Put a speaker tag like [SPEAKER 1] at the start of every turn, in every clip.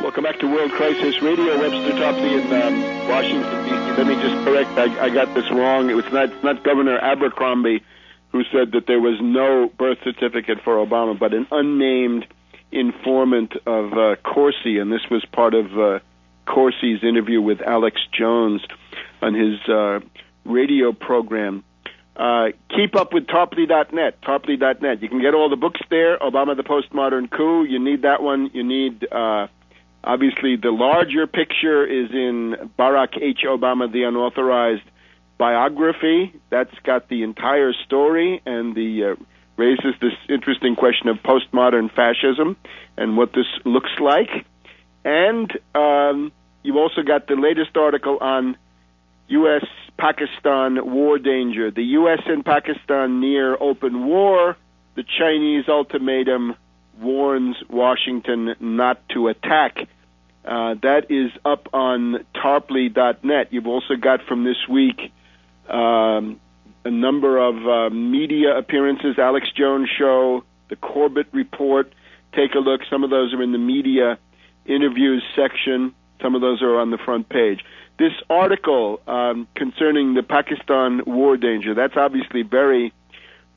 [SPEAKER 1] Welcome back to World Crisis Radio. Webster Tarpley in Washington, D.C. Let me just correct, I got this wrong. It was not Governor Abercrombie who said that there was no birth certificate for Obama, but an unnamed informant of Corsi, and this was part of Corsi's interview with Alex Jones on his radio program. Keep up with Tarpley.net, Tarpley.net. You can get all the books there. Obama, the Postmodern Coup. You need that one. You need... obviously, the larger picture is in Barack H. Obama, the Unauthorized Biography. That's got the entire story and raises this interesting question of postmodern fascism and what this looks like. And you've also got the latest article on U.S.-Pakistan war danger. The U.S. and Pakistan near open war. The Chinese ultimatum warns Washington not to attack. That is up on Tarpley.net. You've also got from this week a number of media appearances, Alex Jones Show, the Corbett Report. Take a look. Some of those are in the media interviews section. Some of those are on the front page. This article concerning the Pakistan war danger, that's obviously very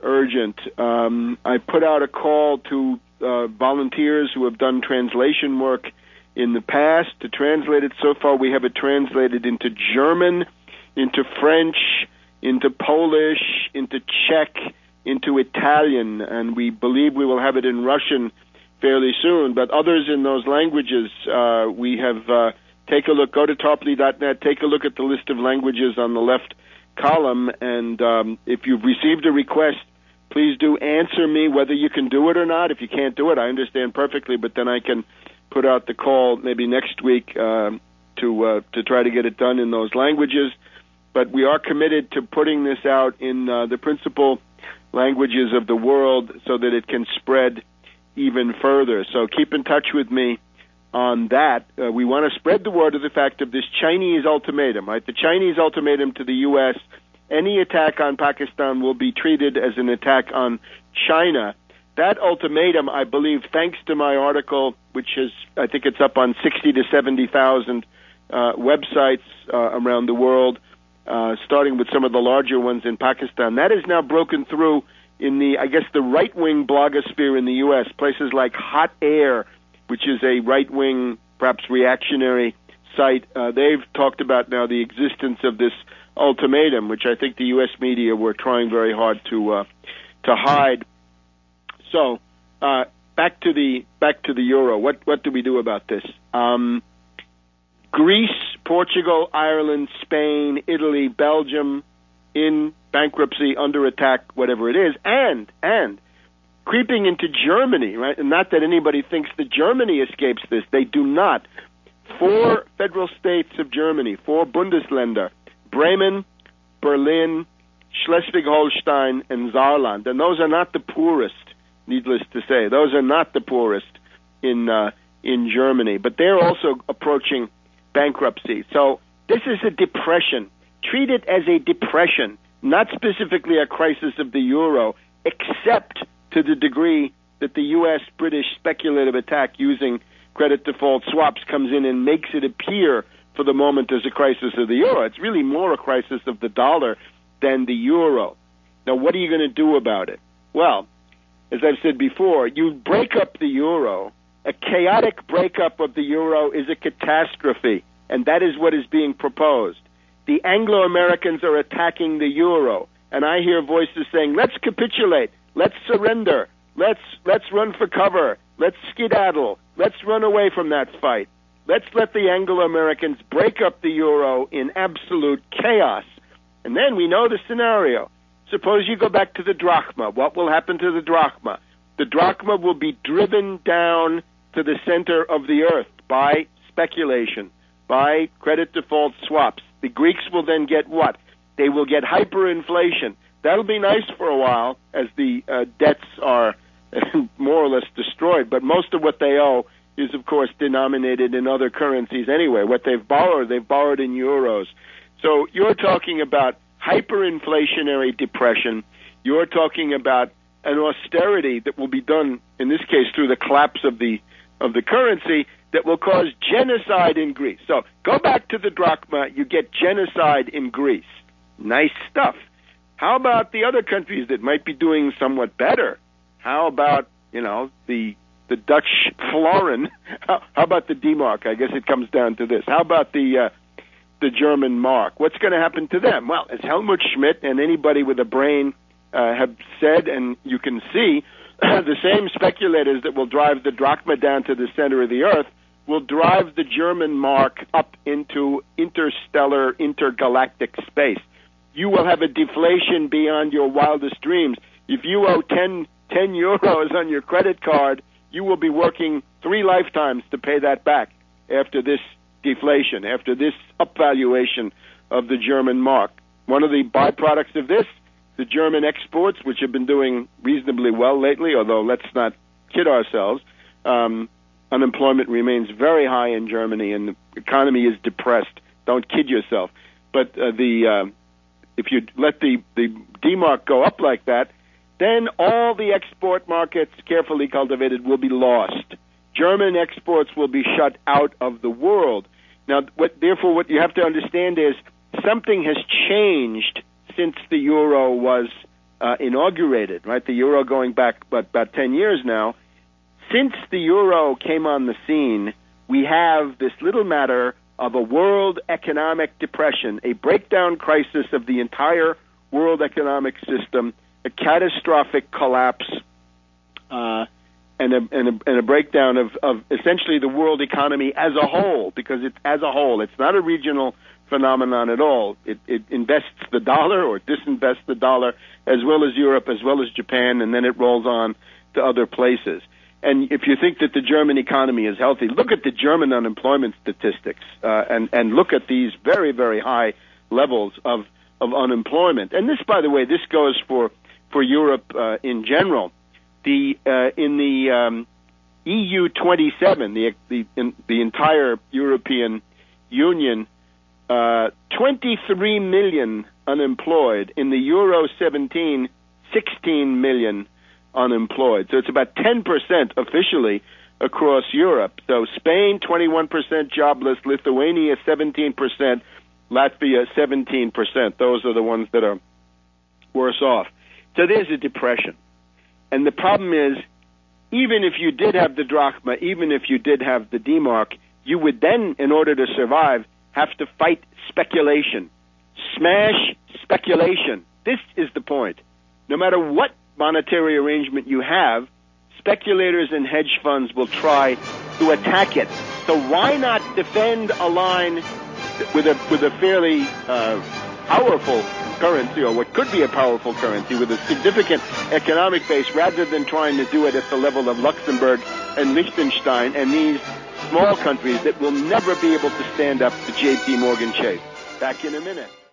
[SPEAKER 1] urgent. I put out a call to volunteers who have done translation work in the past to translate it. So far, we have it translated into German, into French, into Polish, into Czech, into Italian, and we believe we will have it in Russian fairly soon. But others in those languages, we have... take a look. Go to Tarpley.net. Take a look at the list of languages on the left column, and if you've received a request, please do answer me whether you can do it or not. If you can't do it, I understand perfectly, but then I can put out the call maybe next week to try to get it done in those languages. But we are committed to putting this out in the principal languages of the world so that it can spread even further. So keep in touch with me on that. We want to spread the word of the fact of this Chinese ultimatum, right? The Chinese ultimatum to the U.S., any attack on Pakistan will be treated as an attack on China. That ultimatum, I believe, thanks to my article, which is, I think it's up on 60 to 70,000 websites around the world, starting with some of the larger ones in Pakistan. That is now broken through in the, I guess, the right-wing blogosphere in the U.S., places like Hot Air, which is a right-wing, perhaps reactionary site. They've talked about now the existence of this ultimatum, which I think the U.S. media were trying very hard to hide. So back to the euro. What do we do about this? Greece, Portugal, Ireland, Spain, Italy, Belgium, in bankruptcy, under attack, whatever it is, and creeping into Germany, right? And not that anybody thinks that Germany escapes this. They do not. 4 federal states of Germany, 4 Bundesländer, Bremen, Berlin, Schleswig-Holstein, and Saarland. And those are not the poorest, needless to say. Those are not the poorest in Germany. But they're also approaching bankruptcy. So this is a depression. Treat it as a depression, not specifically a crisis of the euro, except to the degree that the U.S.-British speculative attack using credit default swaps comes in and makes it appear for the moment as a crisis of the euro. It's really more a crisis of the dollar than the euro. Now, what are you going to do about it? Well, as I've said before, you break up the euro. A chaotic breakup of the euro is a catastrophe, and that is what is being proposed. The Anglo-Americans are attacking the euro, and I hear voices saying, let's capitulate. Let's surrender. Let's run for cover. Let's skedaddle. Let's run away from that fight. Let's let the Anglo-Americans break up the euro in absolute chaos. And then we know the scenario. Suppose you go back to the drachma. What will happen to the drachma? The drachma will be driven down to the center of the earth by speculation, by credit default swaps. The Greeks will then get what? They will get hyperinflation. That'll be nice for a while as the debts are more or less destroyed. But most of what they owe is, of course, denominated in other currencies anyway. What they've borrowed in euros. So you're talking about hyperinflationary depression. You're talking about an austerity that will be done, in this case, through the collapse of the of the currency that will cause genocide in Greece. So go back to the drachma, you get genocide in Greece. Nice stuff. How about the other countries that might be doing somewhat better? How about, the Dutch florin? How about the D-mark? I guess it comes down to this. How about the German mark? What's going to happen to them? Well, as Helmut Schmidt and anybody with a brain have said, and you can see, the same speculators that will drive the drachma down to the center of the earth will drive the German mark up into interstellar, intergalactic space. You will have a deflation beyond your wildest dreams. If you owe 10 euros on your credit card, you will be working 3 lifetimes to pay that back after this deflation, after this upvaluation of the German mark. One of the byproducts of this, the German exports, which have been doing reasonably well lately, although let's not kid ourselves, unemployment remains very high in Germany and the economy is depressed. Don't kid yourself. But if you let the D-mark go up like that, then all the export markets, carefully cultivated, will be lost. German exports will be shut out of the world. Now, therefore, what you have to understand is something has changed since the euro was inaugurated, right? The euro going back about 10 years now. Since the euro came on the scene, we have this little matter of a world economic depression, a breakdown crisis of the entire world economic system, a catastrophic collapse, and a breakdown of essentially the world economy as a whole, because it's as a whole. It's not a regional phenomenon at all. It invests the dollar or disinvests the dollar, as well as Europe, as well as Japan, and then it rolls on to other places. And if you think that the German economy is healthy, look at the German unemployment statistics and look at these very, very high levels of unemployment. And this, by the way, this goes for Europe in general. In the EU 27, the entire European Union, 23 million unemployed. In the Euro 17, 16 million unemployed. So it's about 10% officially across Europe. So Spain, 21% jobless, Lithuania, 17%, Latvia, 17%. Those are the ones that are worse off. So there's a depression. And the problem is, even if you did have the drachma, even if you did have the D-mark, you would then, in order to survive, have to fight speculation. Smash speculation. This is the point. No matter what monetary arrangement you have, speculators and hedge funds will try to attack it. So why not defend a line with a fairly powerful currency, or what could be a powerful currency, with a significant economic base, rather than trying to do it at the level of Luxembourg and Liechtenstein and these small countries that will never be able to stand up to J.P. Morgan Chase. Back in a minute.